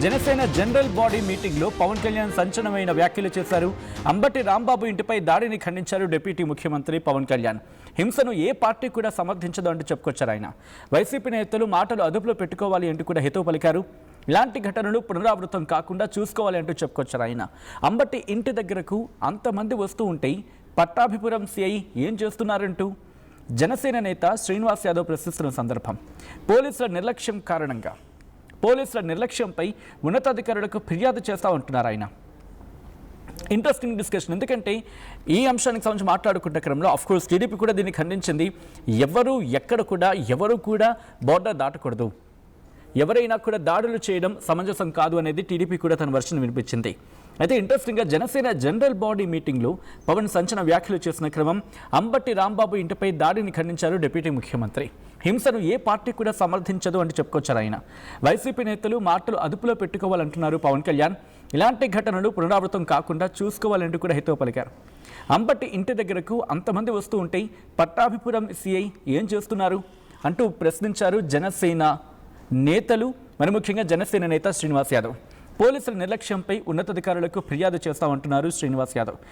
Janasena general body మీటింగ్లో పవన్ కళ్యాణ్ సంచలనమైన వ్యాఖ్యలు చేశారు. అంబటి రాంబాబు ఇంటిపై దాడిని ఖండించారు డిప్యూటీ ముఖ్యమంత్రి పవన్ కళ్యాణ్. హింసను ఏ పార్టీ కూడా సమర్థించదు అంటూ చెప్పుకొచ్చారు ఆయన. వైసీపీ నేతలు మాటలు అదుపులో పెట్టుకోవాలి అంటూ కూడా హితవు పలికారు. ఇలాంటి ఘటనలు పునరావృతం కాకుండా చూసుకోవాలి అంటూ చెప్పుకొచ్చారు ఆయన. అంబటి ఇంటి దగ్గరకు అంతమంది వస్తూ ఉంటే పట్టాభిపురం సిఐ ఏం చేస్తున్నారంటూ జనసేన నేత శ్రీనివాస్ యాదవ్ ప్రశ్నిస్తున్న సందర్భం. పోలీసుల నిర్లక్ష్యంపై ఉన్నతాధికారులకు ఫిర్యాదు చేస్తూ ఉంటున్నారు ఆయన. Interesting discussion. ఎందుకంటే ఈ అంశానికి సంబంధించి మాట్లాడుకుంటే క్రమంలో అఫ్కోర్స్ టీడీపీ కూడా దీన్ని ఖండించింది. ఎవరు కూడా బోర్డర్ దాటకూడదు, ఎవరైనా కూడా దాడులు చేయడం సమంజసం కాదు అనేది టీడీపీ కూడా తన వర్షన్ వినిపించింది. అయితే ఇంట్రెస్టింగ్గా జనసేన జనరల్ బాడీ మీటింగ్లో పవన్ సంచలన వ్యాఖ్యలు చేసిన క్రమం. అంబటి రాంబాబు ఇంటిపై దాడిని ఖండించారు డిప్యూటీ ముఖ్యమంత్రి. హింసను ఏ పార్టీ కూడా సమర్థించదు అని చెప్పుకొచ్చారు ఆయన. వైసీపీ నేతలు మాటలు అదుపులో పెట్టుకోవాలంటున్నారు పవన్ కళ్యాణ్. ఇలాంటి ఘటనలు పునరావృతం కాకుండా చూసుకోవాలంటూ కూడా హితవు పలికారు. అంబటి ఇంటి దగ్గరకు అంతమంది వస్తూ ఉంటే పట్టాభిపురం సిఐ ఏం చేస్తున్నారు అంటూ ప్రశ్నించారు జనసేన నేతలు, మరి ముఖ్యంగా జనసేన నేత శ్రీనివాస్ యాదవ్. పోలీసుల నిర్లక్ష్యంపై ఉన్నతాధికారులకు ఫిర్యాదు చేస్తామంటున్నారు శ్రీనివాస్ యాదవ్.